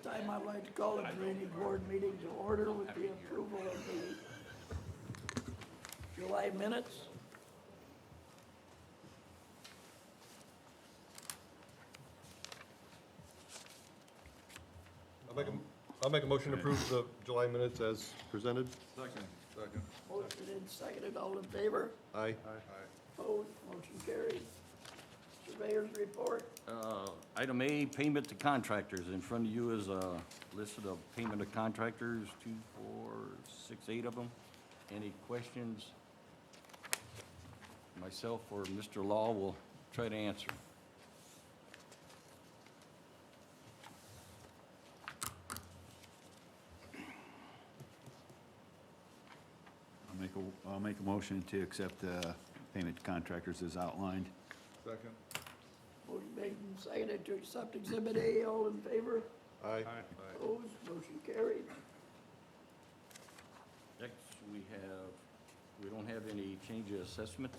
time, I'd like to call the drainage board meeting to order with the approval of the July minutes. I'll make a motion to approve the July minutes as presented. Second. Motion and seconded, all in favor? Aye. Opposed, motion carried. Surveyor's report. Item A, payment to contractors. In front of you is a list of payment to contractors, 2, 4, 6, 8 of them. Any questions? Myself or Mr. Law will try to answer. I'll make a motion to accept payment to contractors as outlined. Second. Motion made and seconded to accept Exhibit A, all in favor? Aye. Opposed, motion carried. Next, we don't have any change of assessments.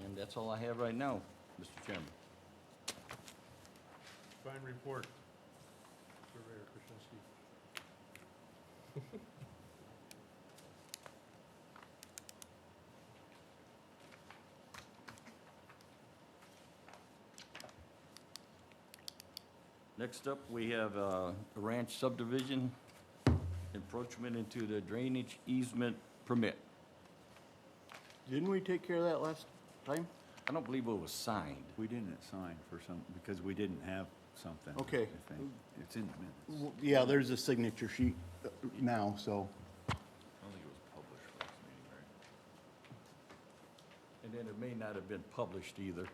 And that's all I have right now, Mr. Chairman. Fine report, Surveyor Krasinski. Next up, we have a ranch subdivision, encroachment into the drainage easement permit. Didn't we take care of that last time? I don't believe it was signed. We didn't sign for some, because we didn't have something. Okay. I think. It's in the minutes. Yeah, there's a signature sheet now, so. I don't think it was published last meeting, right? And then it may not have been published either,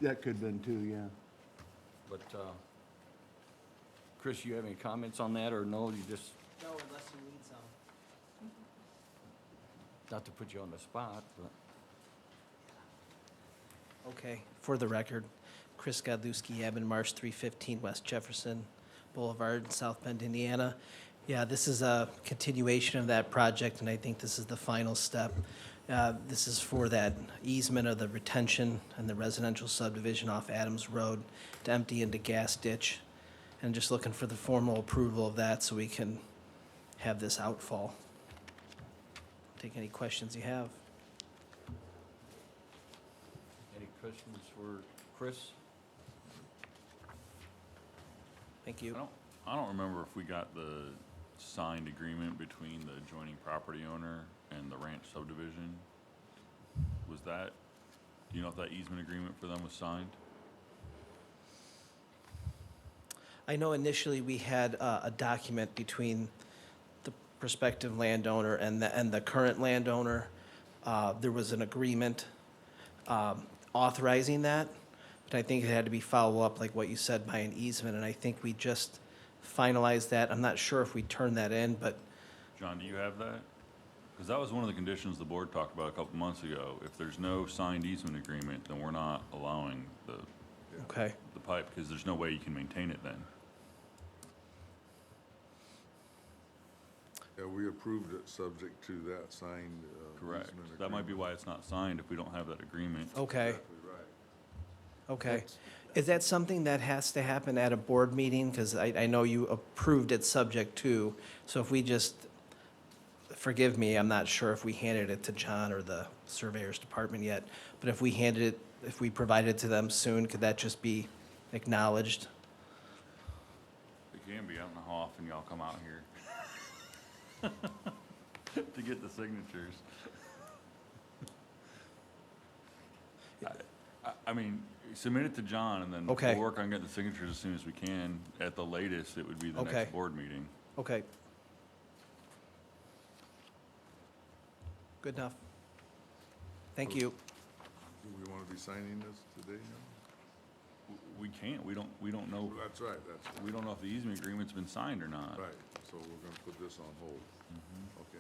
That could've been too, yeah. but, Chris, you have any comments on that, or no, you just, No, unless you need some. not to put you on the spot, but, Okay, for the record, Chris Godlewski, Abbott Marsh, 315 West Jefferson Boulevard, South Bend, Indiana. Yeah, this is a continuation of that project, and I think this is the final step. This is for that easement of the retention and the residential subdivision off Adams Road to empty into gas ditch. And just looking for the formal approval of that so we can have this outfall. Take any questions you have. any questions for Chris? Thank you. I don't remember if we got the signed agreement between the adjoining property owner and the ranch subdivision. Was that, do you know if that easement agreement for them was signed? I know initially we had a document between the prospective landowner and the current landowner. There was an agreement authorizing that, but I think it had to be followed up, like what you said, by an easement, and I think we just finalized that. I'm not sure if we turned that in, but John, do you have that? Because that was one of the conditions the board talked about a couple months ago. If there's no signed easement agreement, then we're not allowing okay. the pipe, because there's no way you can maintain it then. Yeah, we approved it subject to that signed Correct. easement That might be agreement. why it's not signed if we don't have that agreement. Okay, Exactly right. okay. Is that something that has to happen at a board meeting? Because I know you approved it subject to, so if we just, forgive me, I'm not sure if we handed it to John or the surveyor's department yet, but if we handed it, if we provided it to them soon, could that just be acknowledged? It can be. I don't know how often y'all come out here to get the signatures. I mean, submit it to John, and then Okay. we'll work on getting the signatures as soon as we can. At the latest, it would be the Okay. next board meeting. Okay. Good enough. Thank you. Do we want to be signing this today now? We can't. We don't know. That's right, We don't know if the easement agreement's been signed or not. right. So we're gonna put this on hold. Okay.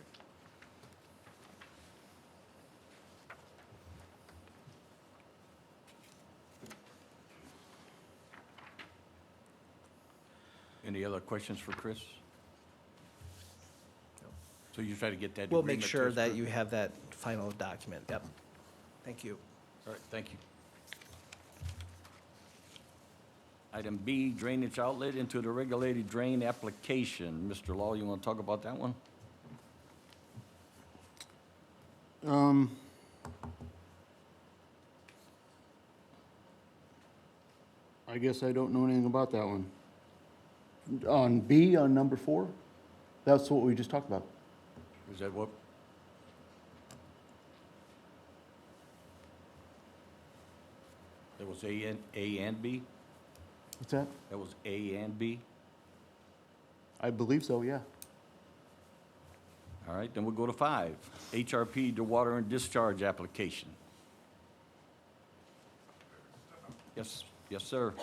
Any other questions for Chris? So you try to get that We'll make agreement to sure us that first? you have that final document. Yep. Thank you. All right, thank you. Item B, drainage outlet into the regulated drain application. Mr. Law, you want to talk about that one? I guess I don't know anything about that one. On B, on number 4, that's what we just talked about. Is that what? That was A and B? What's that? That was A and B? I believe so, yeah. All right, then we'll go to 5, HRP dewater and discharge application. Yes, yes, sir.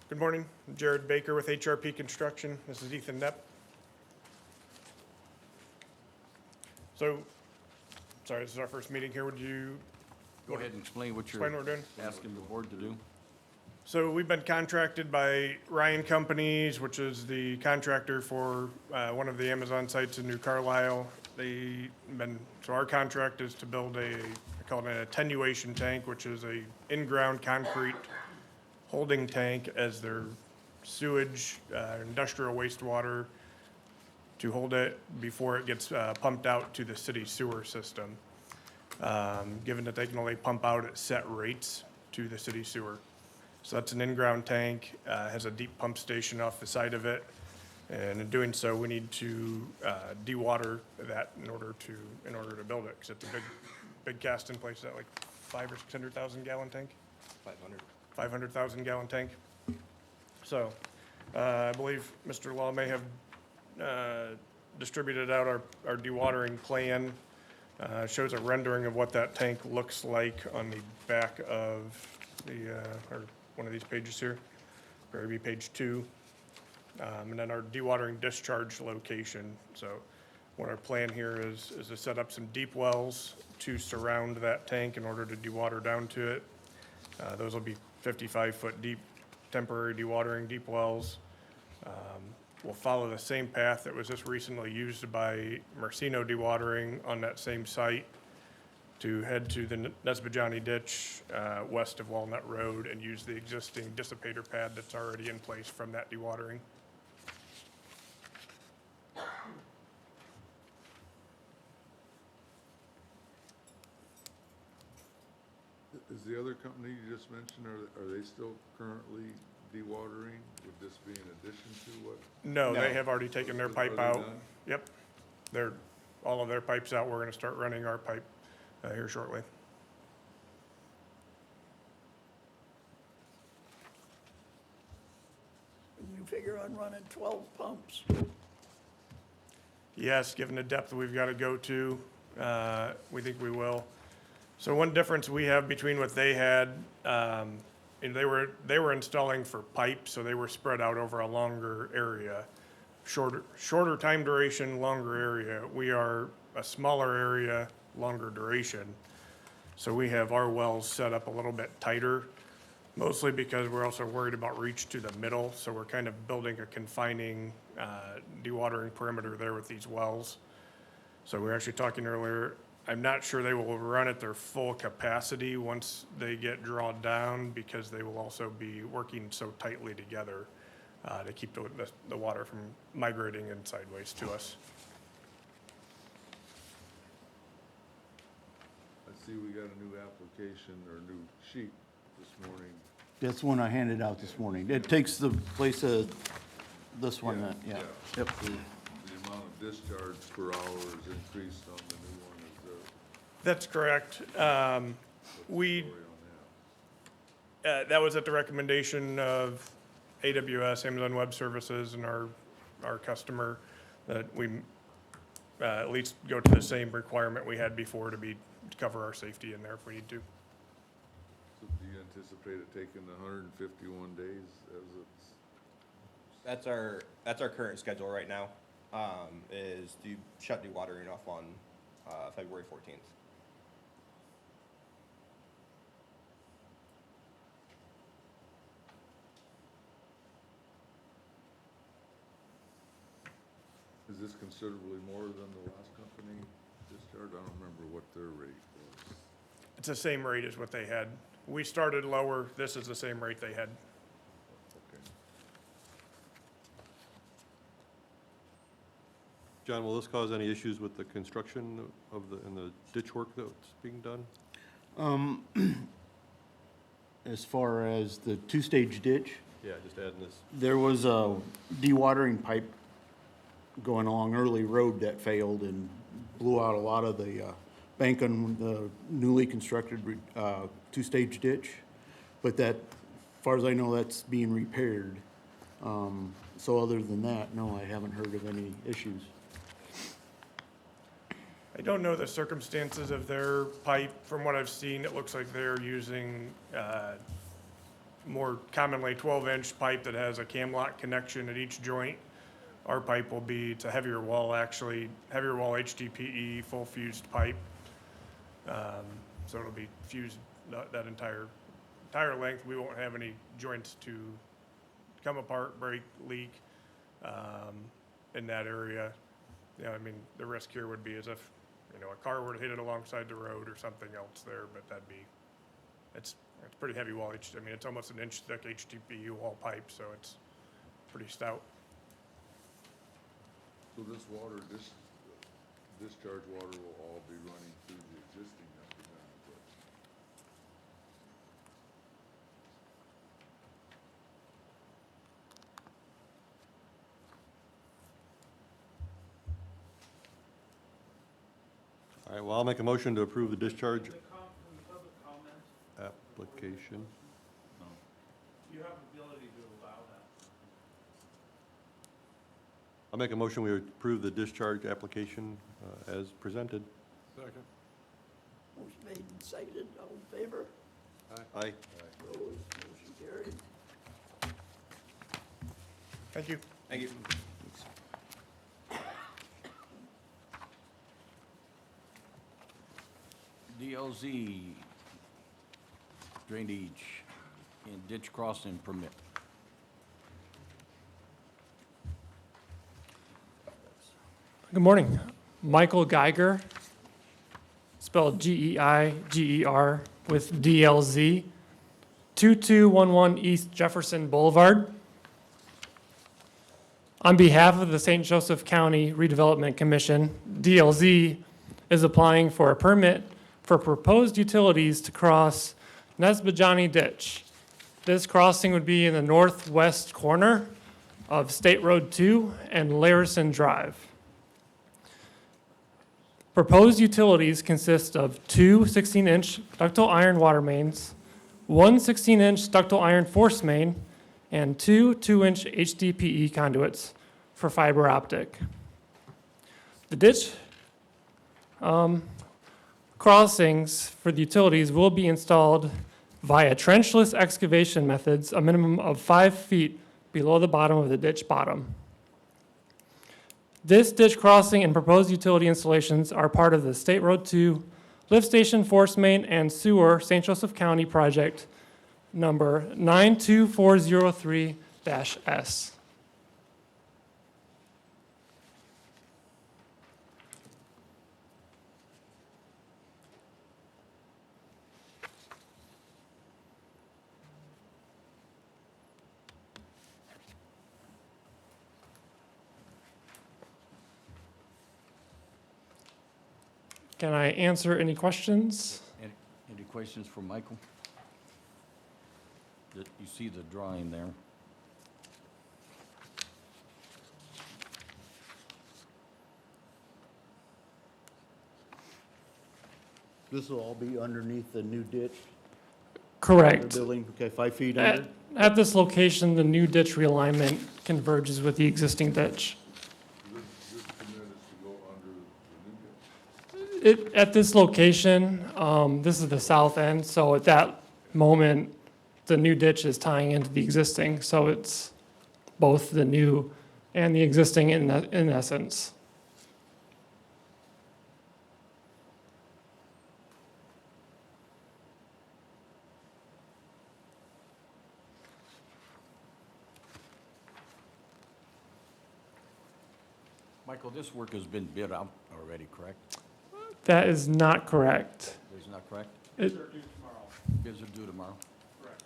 Good morning, I'm Jared Baker with HRP Construction. This is Ethan Knepp. So, sorry, this is our first meeting here. Would you Go ahead and explain what explain what you're we're doing? asking the board to do. So we've been contracted by Ryan Companies, which is the contractor for one of the Amazon sites in New Carlisle. So our contract is to build I call it an attenuation tank, which is a in-ground concrete holding tank as their sewage, industrial wastewater, to hold it before it gets pumped out to the city sewer system. Given that they can only pump out at set rates to the city sewer. So that's an in-ground tank, has a deep pump station off the side of it. And in doing so, we need to dewater that in order to build it, because it's a big cast in place, is that like 500,000 or 600,000 gallon tank? 500,000 gallon tank. So, I believe Mr. Law may have distributed out our dewatering plan. Shows a rendering of what that tank looks like on the back of or one of these pages here, maybe page 2. And then our dewatering discharge location. So what our plan here is to set up some deep wells to surround that tank in order to dewater down to it. Those will be 55-foot deep temporary dewatering deep wells. We'll follow the same path that was just recently used by Mercino Dewatering on that same site to head to the Nesbajani Ditch west of Walnut Road and use the existing dissipator pad that's already in place from that dewatering. Is the other company you just mentioned, are they still currently dewatering? Would this be in addition to what? No, they have already taken their Are pipe they out. done? Yep. All of their pipes out. We're gonna start running our pipe here shortly. You figure on running 12 pumps. Yes, given the depth we've got to go to, we think we will. So one difference we have between what they had, and they were installing for pipe, so they were spread out over a longer area. Shorter time duration, longer area. We are a smaller area, longer duration. So we have our wells set up a little bit tighter, mostly because we're also worried about reach to the middle. So we're kind of building a confining dewatering perimeter there with these wells. So we were actually talking earlier, I'm not sure they will run at their full capacity once they get drawn down, because they will also be working so tightly together to keep the water from migrating in sideways to us. I see we got a new application or new sheet this morning. That's one I handed out this morning. It takes the place of this one, yeah. Yep. The amount of discharge per hour is increased on the new one, is there? That's correct. We, Story on that. that was at the recommendation of AWS, Amazon Web Services, and our customer, that we at least go to the same requirement we had before to cover our safety in there if we need to. So do you anticipate it taking 151 days as it's? That's our current schedule right now, is to shut dewatering off on February 14th. Is this this considerably more than the last company discharged? I don't remember what their rate was. It's the same rate as what they had. We started lower, this is the same rate they had. Okay. John, will this cause any issues with the construction of and the ditch work that's being done? As far as the two-stage ditch, Yeah, just adding this. there was a dewatering pipe going along Early Road that failed and blew out a lot of the bank on the newly constructed two-stage ditch. But that, as far as I know, that's being repaired. So other than that, no, I haven't heard of any issues. I don't know the circumstances of their pipe. From what I've seen, it looks like they're using more commonly 12-inch pipe that has a cam lock connection at each joint. Our pipe will be, it's a heavier wall, actually, heavier wall HDPE, full fused pipe. So it'll be fused that entire length. We won't have any joints to come apart, break, leak in that area. Yeah, I mean, the risk here would be as if, you know, a car were to hit it alongside the road or something else there, but it's pretty heavy wall. I mean, it's almost an inch thick HDPE wall pipe, so it's pretty stout. So this water, discharge water will all be running through the existing underground equipment? All right, well, I'll make a motion to approve the discharge application. You have the ability to allow that. I'll make a motion, we approve the discharge application as presented. Second. Motion made and seconded, all in favor? Aye. Opposed, motion carried. Thank you. Thank you. DLZ drainage and ditch crossing permit. Good morning. Michael Geiger, spelled Geiger, with DLZ, 2211 East Jefferson Boulevard. On behalf of the St. Joseph County Redevelopment Commission, DLZ is applying for a permit for proposed utilities to cross Nesbajani Ditch. This crossing would be in the northwest corner of State Road 2 and Larison Drive. Proposed utilities consist of two 16-inch ductile iron water mains, one 16-inch ductile iron force main, and two 2-inch HDPE conduits for fiber optic. The ditch crossings for the utilities will be installed via trenchless excavation methods, a minimum of 5 feet below the bottom of the ditch bottom. This ditch crossing and proposed utility installations are part of the State Road 2 lift station, force main, and sewer St. Joseph County project number 92403-S. Can I answer any questions? Any questions for Michael? You see the drawing there. This will all be underneath the new ditch, the Correct. building, okay, 5 feet under? At this location, the new ditch realignment converges with the existing ditch. This permit is to go under the new ditch? At this location, this is the south end, so at that moment, the new ditch is tying into the existing, so it's both the new and the existing in essence. Michael, this work has been bid out already, correct? That is not correct. Is not correct? It- They're due tomorrow. Bids are due tomorrow. Correct.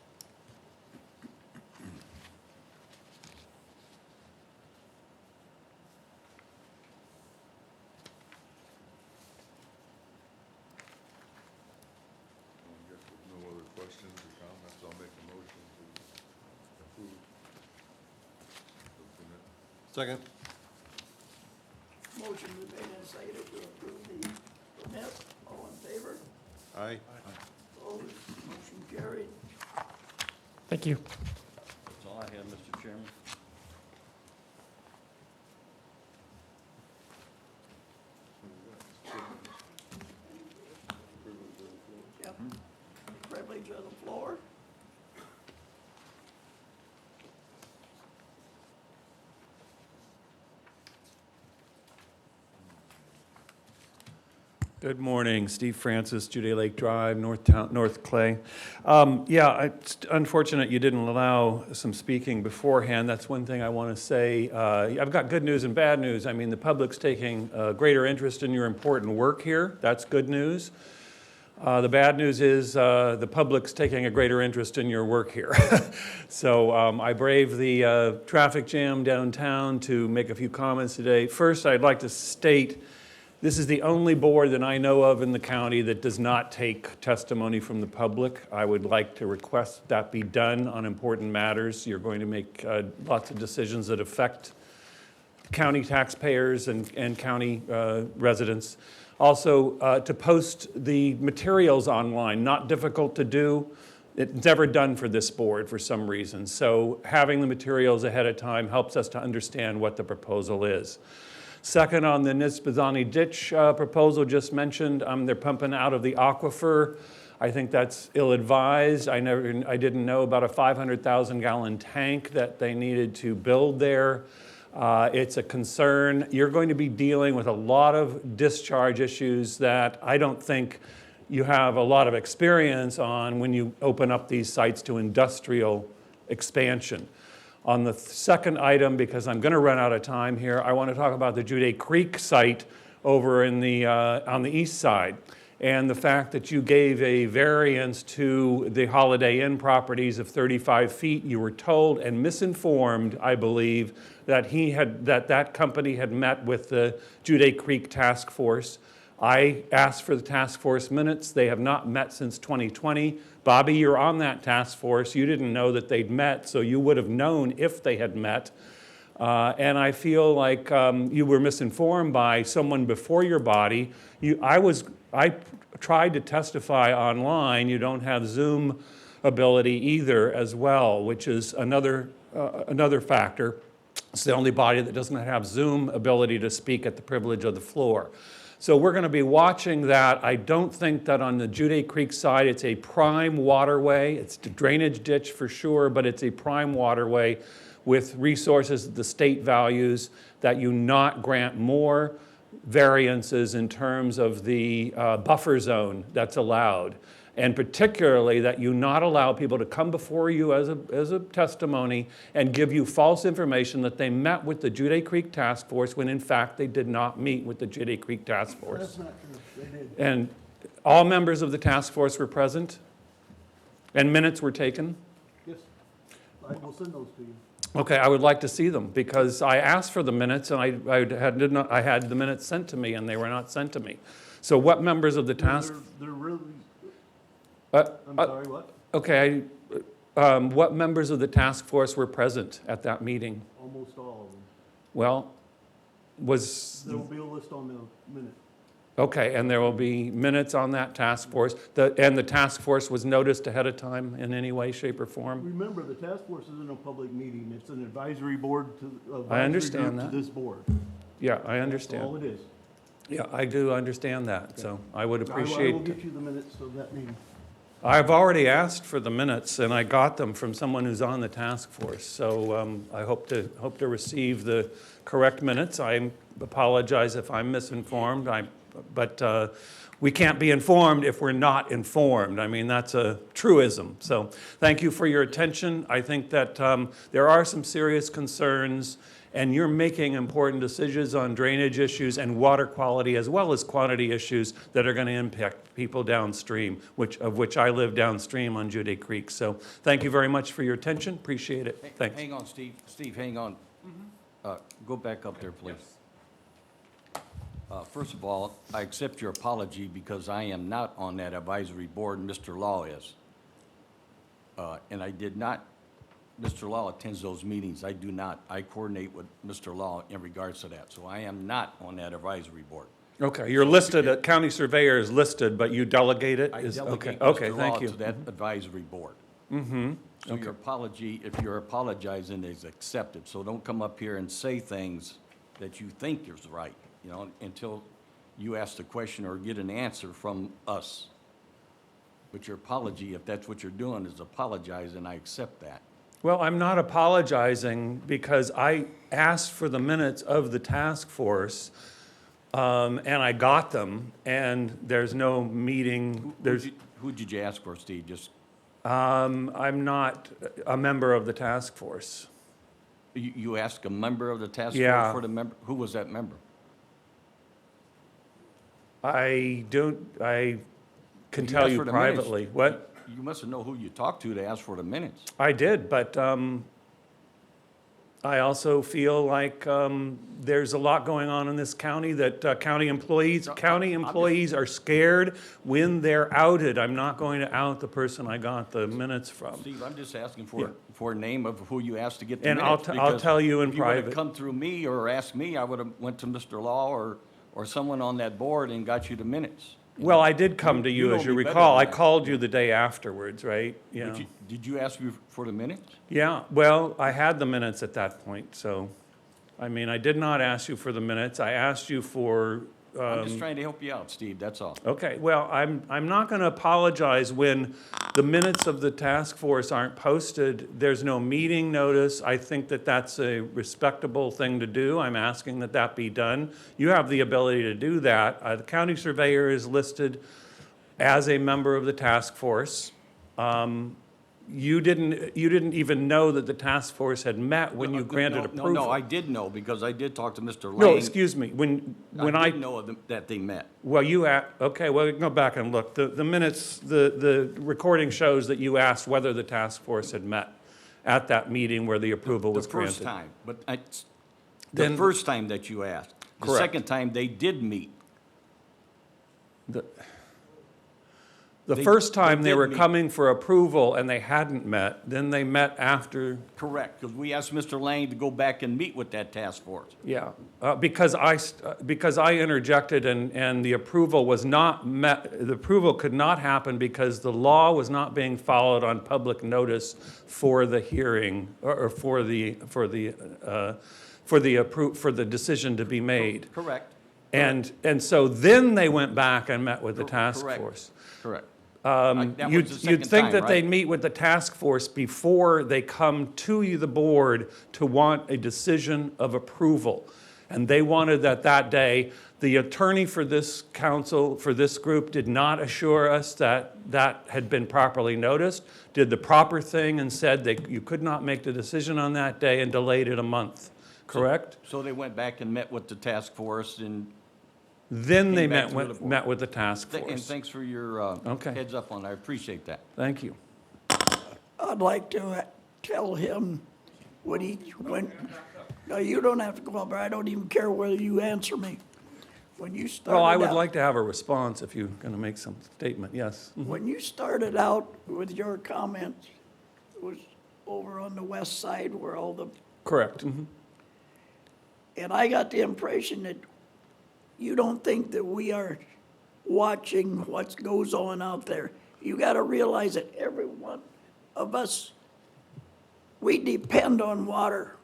I guess with no other questions or comments, I'll make a motion to approve. the permit. Second. Motion was made and seconded to approve the permit. All in favor? Aye. Opposed? Motion carried. Thank you. That's all I have, Mr. Chairman. Yep. Privilege of the floor. Good morning, Steve Francis, Judy Lake Drive, North Clay. Yeah, it's unfortunate you didn't allow some speaking beforehand. That's one thing I want to say. I've got good news and bad news. I mean, the public's taking a greater interest in your important work here. That's good news. The bad news is the public's taking a greater interest in your work here. So I braved the traffic jam downtown to make a few comments today. First, I'd like to state this is the only board that I know of in the county that does not take testimony from the public. I would like to request that be done on important matters. You're going to make lots of decisions that affect county taxpayers and county residents. Also, to post the materials online, not difficult to do. It's never done for this board for some reason. So having the materials ahead of time helps us to understand what the proposal is. Second, on the Nisbazani ditch proposal just mentioned, they're pumping out of the aquifer. I think that's ill-advised. I didn't know about a 500,000 gallon tank that they needed to build there. It's a concern. You're going to be dealing with a lot of discharge issues that I don't think you have a lot of experience on when you open up these sites to industrial expansion. On the second item, because I'm going to run out of time here, I want to talk about the Jude Creek site over in the, on the east side, and the fact that you gave a variance to the Holiday Inn properties of 35 feet. You were told and misinformed, I believe, that that company had met with the Jude Creek Task Force. I asked for the task force minutes. They have not met since 2020. Bobby, you're on that task force. You didn't know that they'd met, so you would have known if they had met. And I feel like you were misinformed by someone before your body. I tried to testify online. You don't have Zoom ability either as well, which is another factor. It's the only body that doesn't have Zoom ability to speak at the privilege of the floor. So we're going to be watching that. I don't think that on the Jude Creek side it's a prime waterway. It's a drainage ditch for sure, but it's a prime waterway with resources that the state values, that you not grant more variances in terms of the buffer zone that's allowed. And particularly that you not allow people to come before you as a testimony and give you false information that they met with the Jude Creek Task Force when in fact they did not meet with the Jude Creek Task Force. That's not true. They did. And all members of the task force were present and minutes were taken. Yes, I will send those to you. Okay, I would like to see them because I asked for the minutes and I had the minutes sent to me and they were not sent to me. So what members of the task? They're really, I'm sorry, what? Okay, what members of the task force were present at that meeting? Almost all of them. Well, was, There will be a list on the minute. okay, and there will be minutes on that task force. And the task force was noticed ahead of time in any way, shape, or form? Remember, the task force isn't a public meeting. It's an advisory board to, I understand advisory group to that. this board. Yeah, I That's all understand. it is. Yeah, I do understand that, so I would I will appreciate. get you the minutes of that meeting. I've already asked for the minutes, and I got them from someone who's on the task force. So I hope to receive the correct minutes. I apologize if I'm misinformed, but we can't be informed if we're not informed. I mean, that's a truism. So thank you for your attention. I think that there are some serious concerns, and you're making important decisions on drainage issues and water quality, as well as quantity issues that are going to impact people downstream, of which I live downstream on Juday Creek. So thank you very much for your attention. Appreciate it. Thanks. Hang on, Steve. Steve, hang on. Go back up there, please. First of all, I accept your apology because I am not on that advisory board, Mr. Law is. And I did not, Mr. Law attends those meetings. I do not. I coordinate with Mr. Law in regards to that. So I am not on that advisory board. Okay, you're listed, county surveyor is listed, but you delegate it? I Is- delegate Okay, Mr. thank Law you. to that advisory board. So your apology, if you're apologizing, is accepted. So don't come up here and say things that you think is right, you know, until you ask the question or get an answer from us. But your apology, if that's what you're doing, is apologize, and I accept that. Well, I'm not apologizing because I asked for the minutes of the task force, and I got them, and there's no meeting, there's, Who did you ask for, Steve? Just, I'm not a member of the task force. you asked a member of the task Yeah. force for the member? Who was that member? I can You tell asked you for the minutes. privately. What? You must know who you talked to ask for the minutes. I did, but I also feel like there's a lot going on in this county that county employees are scared when they're outed. I'm not going to out the person I got the minutes from. Steve, I'm just asking Yeah. for a name of who you asked to get the And minutes. I'll because tell you in If you would private. have come through me or asked me, I would have went to Mr. Law or someone on that board and got you the minutes. Well, I did come to You you, know as you me better recall. than I that. called you the day afterwards, right? Yeah. But did you ask me for the minutes? Yeah, well, I had the minutes at that point, so, I mean, I did not ask you for the minutes. I asked you for, I'm just trying to help you out, Steve, that's all. okay, well, I'm not going to apologize when the minutes of the task force aren't posted. There's no meeting notice. I think that that's a respectable thing to do. I'm asking that that be done. You have the ability to do that. The county surveyor is listed as a member of the task force. You didn't even know that the task force had met when you granted approval. No, I did know, because I did talk to Mr. Lane. No, excuse me, when I did know that they met. well, okay, well, we can go back and look. The minutes, the recording shows that you asked whether the task force had met at that meeting where the approval was The granted. first time, but the Then- first time that you asked. The Correct. second time, they did meet. The They- first time they they did were meet. coming for approval and they hadn't met, then they met after, Correct, because we asked Mr. Lane to go back and meet with that task force. yeah. Because I interjected and the approval was not met, the approval could not happen because the law was not being followed on public notice for the hearing, or for the decision to be made. Correct. And so then they went back and met with the task Correct. force. Correct. That was the second You'd think time, that they'd right? meet with the task force before they come to the board to want a decision of approval. And they wanted that day. The attorney for this council, for this group, did not assure us that that had been properly noticed, did the proper thing and said that you could not make the decision on that day and delayed it a month, correct? So they went back and met with the task force and, Then they Came back to the board. met with the task and force. thanks for your Okay. heads up on that. I appreciate that. Thank you. I'd like to tell him no, you don't have to go up there. I don't even care whether you answer me. When you started Well, I would out- like to have a response if you're going to make some statement, yes. When you started out with your comments, it was over on the west side where all the, Correct. and I got the impression that you don't think that we are watching what goes on out there. You got to realize that every one of us, we depend on water.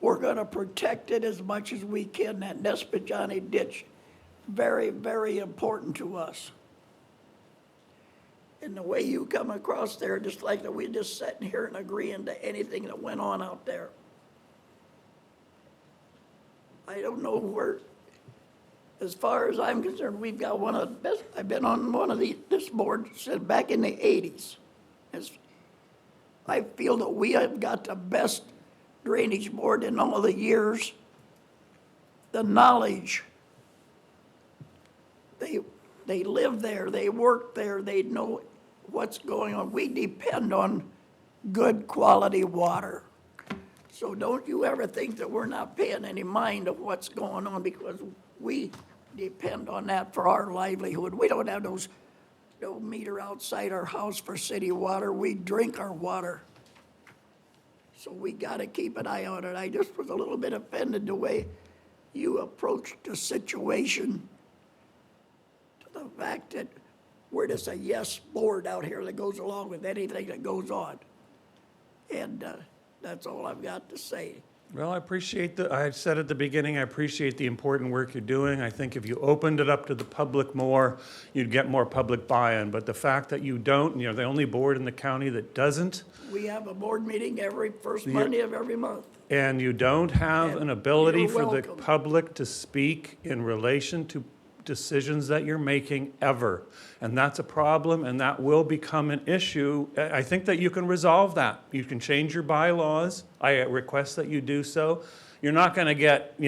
We're going to protect it as much as we can. That Nespadjani ditch, very, very important to us. And the way you come across there, just like that we're just sitting here and agreeing to anything that went on out there. I don't know where, as far as I'm concerned, we've got one of the best, I've been on one of this board since back in the 80s. I feel that we have got the best drainage board in all the years, the knowledge. They live there, they work there, they know what's going on. We depend on good quality water. So don't you ever think that we're not paying any mind of what's going on, because we depend on that for our livelihood. We don't have no meter outside our house for city water. We drink our water. So we gotta keep an eye on it. I just was a little bit offended the way you approached the situation, to the fact that we're just a yes board out here that goes along with anything that goes on. And that's all I've got to say. Well, I appreciate I said at the beginning, I appreciate the important work you're doing. I think if you opened it up to the public more, you'd get more public buy-in. But the fact that you don't, and you're the only board in the county that doesn't, We have a board meeting every first Monday of every month. and you don't have And an ability you're for the welcome. public to speak in relation to decisions that you're making ever. And that's a problem, and that will become an issue. I think that you can resolve that. You can change your bylaws. I request that you do so. You're not going to get,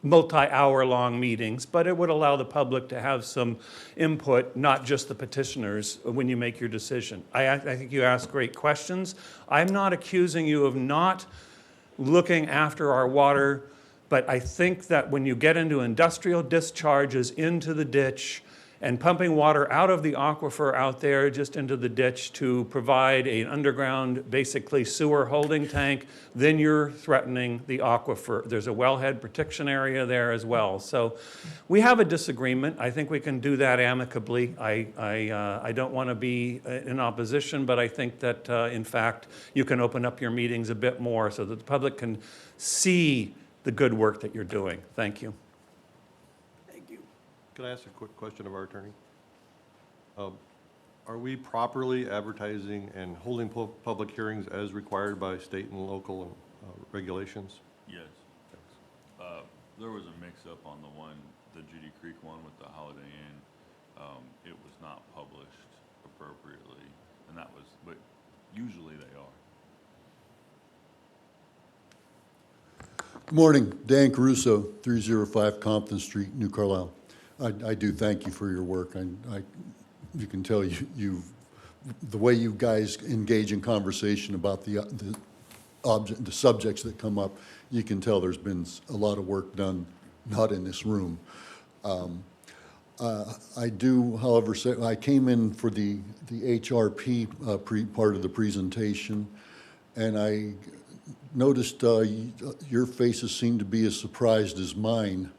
multi-hour-long meetings, but it would allow the public to have some input, not just the petitioners, when you make your decision. I think you ask great questions. I'm not accusing you of not looking after our water, but I think that when you get into industrial discharges into the ditch and pumping water out of the aquifer out there just into the ditch to provide an underground, basically sewer holding tank, then you're threatening the aquifer. There's a wellhead protection area there as well. So we have a disagreement. I think we can do that amicably. I don't want to be in opposition, but I think that, in fact, you can open up your meetings a bit more so that the public can see the good work that you're doing. Thank you. Thank you. Can I ask a quick question of our attorney? Are we properly advertising and holding public hearings as required by state and local regulations? Yes. There was a mix-up on the Judy Creek one with the Holiday Inn. It was not published appropriately, and but usually they are. Good morning, Dan Caruso, 305 Compton Street, New Carlisle. I do thank you for your work. You can tell the way you guys engage in conversation about the subjects that come up, you can tell there's been a lot of work done, not in this room. I do, however, say I came in for the HRP part of the presentation, and I noticed your faces seemed to be as surprised as mine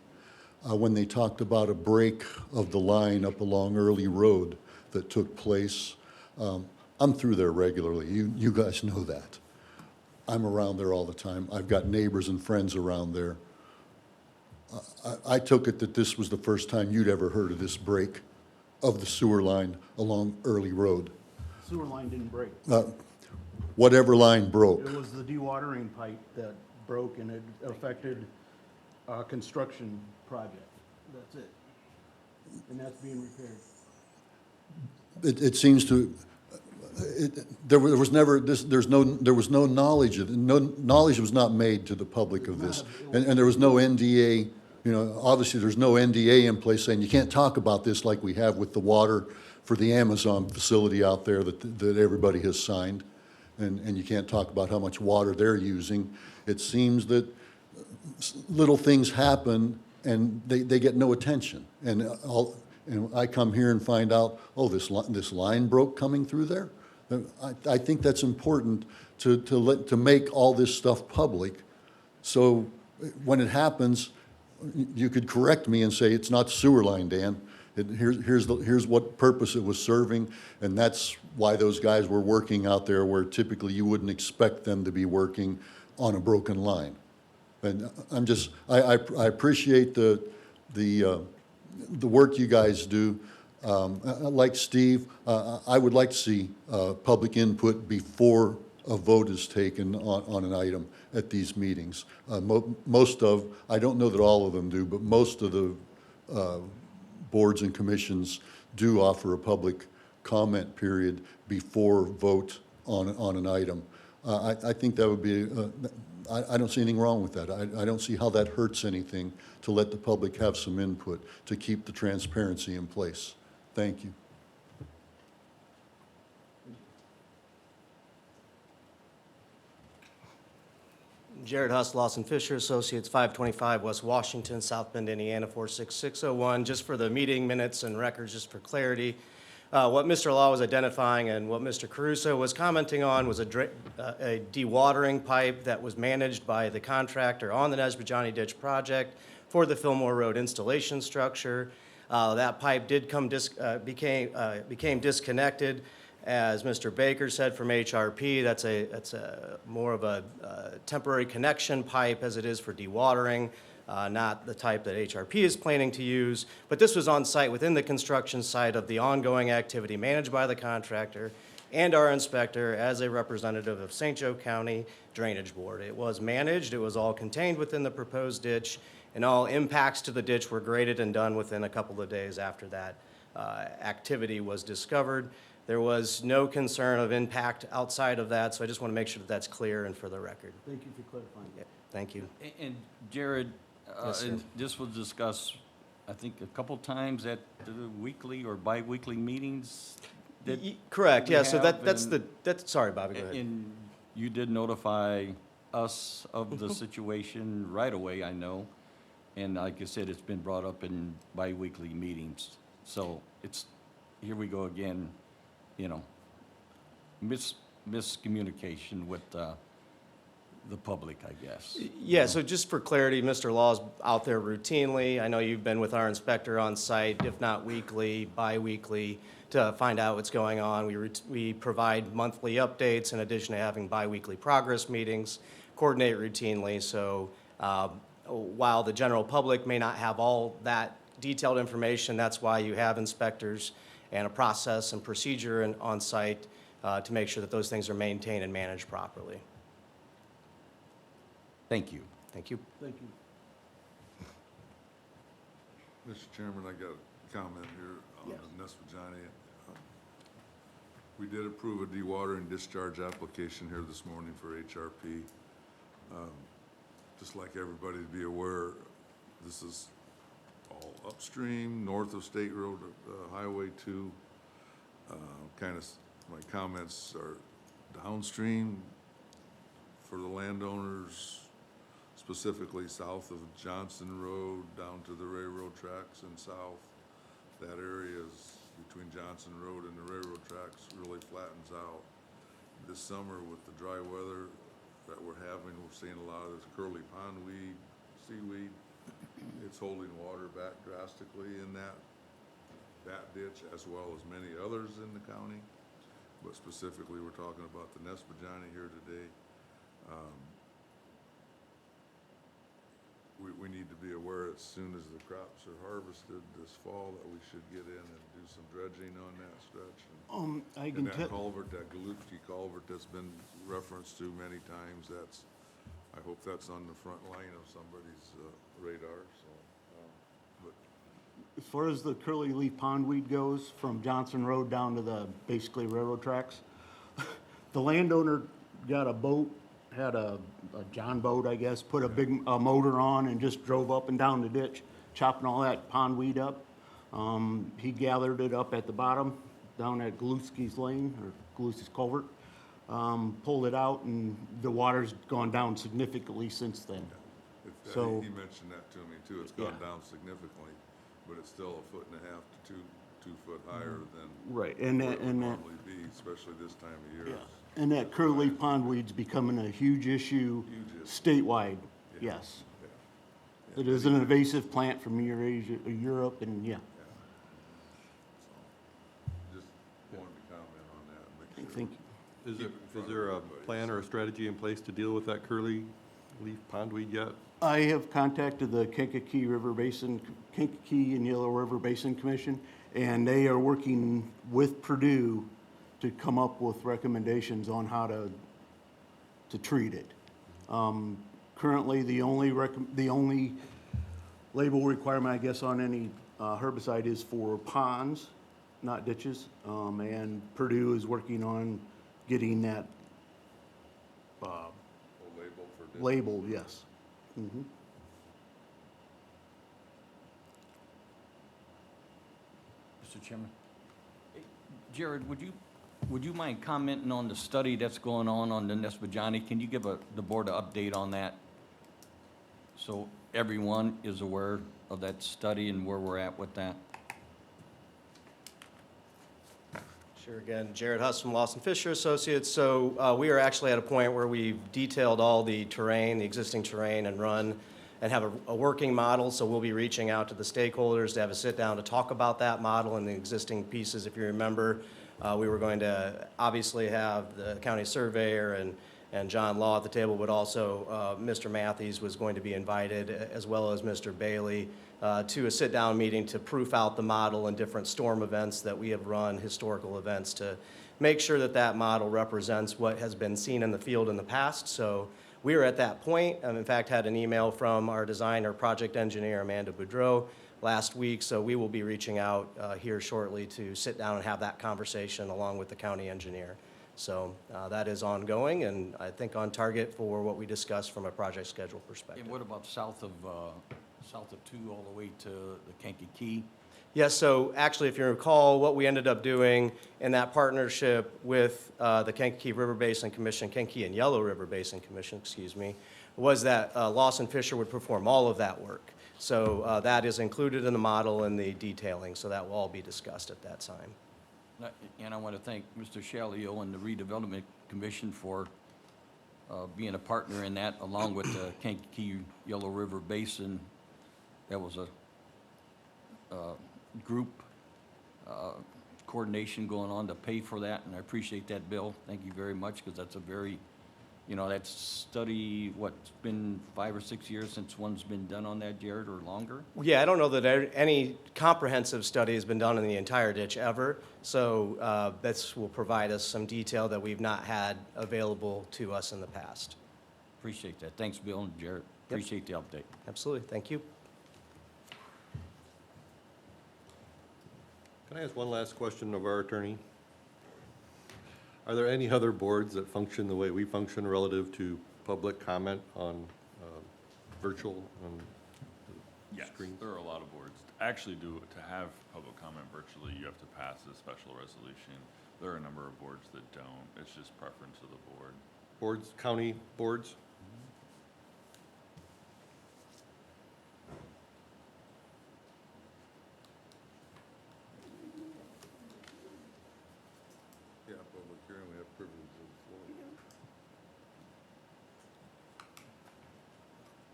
when they talked about a break of the line up along Early Road that took place. I'm through there regularly. You guys know that. I'm around there all the time. I've got neighbors and friends around there. I took it that this was the first time you'd ever heard of this break of the sewer line along Early Road. Sewer line didn't break. Whatever line broke. It was the dewatering pipe that broke, and it affected a construction project. That's it. And that's being repaired. It seems to, there was no knowledge of, knowledge was not made to the public of this. And there was no NDA, obviously there's no NDA in place saying you can't talk about this like we have with the water for the Amazon facility out there that everybody has signed. And you can't talk about how much water they're using. It seems that little things happen and they get no attention. And I come here and find out, oh, this line broke coming through there? I think that's important to make all this stuff public. So when it happens, you could correct me and say, it's not sewer line, Dan. Here's what purpose it was serving, and that's why those guys were working out there where typically you wouldn't expect them to be working on a broken line. And I appreciate the work you guys do. Like Steve, I would like to see public input before a vote is taken on an item at these meetings. I don't know that all of them do, but most of the boards and commissions do offer a public comment period before vote on an item. I think that would be, I don't see anything wrong with that. I don't see how that hurts anything to let the public have some input to keep the transparency in place. Thank you. Jared Huss, Lawson Fisher Associates, 525 West Washington, South Bend, Indiana, 46601. Just for the meeting minutes and records, just for clarity, what Mr. Law was identifying and what Mr. Caruso was commenting on was a dewatering pipe that was managed by the contractor on the Nesbit-Johnny Ditch project for the Fillmore Road installation structure. That pipe did became disconnected. As Mr. Baker said from HRP, that's a more of a temporary connection pipe as it is for dewatering, not the type that HRP is planning to use. But this was on site within the construction site of the ongoing activity managed by the contractor and our inspector as a representative of St. Joe County Drainage Board. It was managed, it was all contained within the proposed ditch, and all impacts to the ditch were graded and done within a couple of days after that activity was discovered. There was no concern of impact outside of that, so I just want to make sure that that's clear and for the record. Thank you for clarifying. Yeah, thank you. And Jared, Yes, sir. and this was discussed, I think, a couple times at the weekly or bi-weekly meetings that Correct, we yeah, so have, that's, sorry, Bobby, go ahead. And you did notify us of the situation right away, I know. And like I said, it's been brought up in bi-weekly meetings. So it's, here we go again, you know, miscommunication with the public, I guess. Yeah, so just for clarity, Mr. Law's out there routinely. I know you've been with our inspector on site, if not weekly, bi-weekly, to find out what's going on. We provide monthly updates in addition to having bi-weekly progress meetings, coordinate routinely. So while the general public may not have all that detailed information, that's why you have inspectors and a process and procedure on site to make sure that those things are maintained and managed properly. Thank you. Thank you. Thank you. Mr. Chairman, I got a comment here on the Nesbit-Johnny. We did approve a dewatering discharge application here this morning for HRP. Just like everybody to be aware, this is all upstream, north of State Road, Highway 2. My comments are downstream for the landowners, specifically south of Johnson Road down to the railroad tracks and south. That area is between Johnson Road and the railroad tracks really flattens out. This summer with the dry weather that we're having, we're seeing a lot of this curly pondweed, seaweed. It's holding water back drastically in that ditch as well as many others in the county. But specifically, we're talking about the Nesbit-Johnny here today. We need to be aware as soon as the crops are harvested this fall that we should get in and do some dredging on that stretch. I And can that tell, culvert, that Galupski culvert that's been referenced to many times, I hope that's on the front line of somebody's radar, so. But as far as the curly leaf pondweed goes, from Johnson Road down to the basically railroad tracks, the landowner got a boat, had a John boat, I guess, put a big motor on and just drove up and down the ditch, chopping all that pondweed up. He gathered it up at the bottom, down at Galupski's Lane, or Galupski's Culvert, pulled it out, and the water's gone down significantly since then. So- he mentioned that to me too. It's gone down significantly, but it's still 1.5 to 2 foot higher than Right, where and it would that, normally be, especially this time of year. and that curly leaf pondweed's becoming a huge issue Huge issue. statewide, yes. Yeah. It is an invasive plant from Eurasia, Europe, and yeah. Just wanted to comment on that and make sure. Thank you. Is there a plan or a strategy in place to deal with that curly leaf pondweed yet? I have contacted the Kankakee River Basin, Kankakee and Yellow River Basin Commission, and they are working with Purdue to come up with recommendations on how to treat it. Currently, the only label requirement, I guess, on any herbicide is for ponds, not ditches. And Purdue is working on getting that Label for ditch. labeled, yes. Mhm. Mr. Chairman? Jared, would you mind commenting on the study that's going on the Nesbajani? Can you give the board an update on that? So everyone is aware of that study and where we're at with that? Sure, again, Jared Huss from Lawson Fisher Associates. So we are actually at a point where we've detailed all the terrain, the existing terrain, and run and have a working model. So we'll be reaching out to the stakeholders to have a sit-down to talk about that model and the existing pieces. If you remember, we were going to obviously have the county surveyor and John Law at the table, but also Mr. Matthews was going to be invited, as well as Mr. Bailey, to a sit-down meeting to proof out the model and different storm events that we have run, historical events, to make sure that that model represents what has been seen in the field in the past. So we are at that point. In fact, had an email from our designer, project engineer, Amanda Boudreau, last week. So we will be reaching out here shortly to sit down and have that conversation along with the county engineer. So that is ongoing, and I think on target for what we discussed from a project schedule perspective. And what about south of 2 all the way to the Kankakee? Yes, so actually, if you recall, what we ended up doing in that partnership with the Kankakee River Basin Commission, Kankakee and Yellow River Basin Commission, excuse me, was that Lawson Fisher would perform all of that work. So that is included in the model and the detailing, so that will all be discussed at that time. And I want to thank Mr. Shalio and the Redevelopment Commission for being a partner in that, along with the Kankakee Yellow River Basin. That was a group coordination going on to pay for that, and I appreciate that, Bill. Thank you very much, because that's a very, that study, it's been 5 or 6 years since one's been done on that, Jared, or longer? Yeah, I don't know that any comprehensive study has been done in the entire ditch ever, so this will provide us some detail that we've not had available to us in the past. Appreciate that. Thanks, Bill and Jared. Yep. Appreciate the update. Absolutely, thank you. Can I ask one last question of our attorney? Are there any other boards that function the way we function relative to public comment on virtual Yes, screens? there are a lot of boards. Actually, to have public comment virtually, you have to pass a special resolution. There are a number of boards that don't. It's just preference of the board. Boards, county boards? Yeah, public hearing, we have privilege of the floor.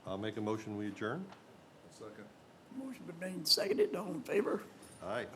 I'll make a motion, we adjourn. A second. Motion been made and seconded, all in favor? Aye.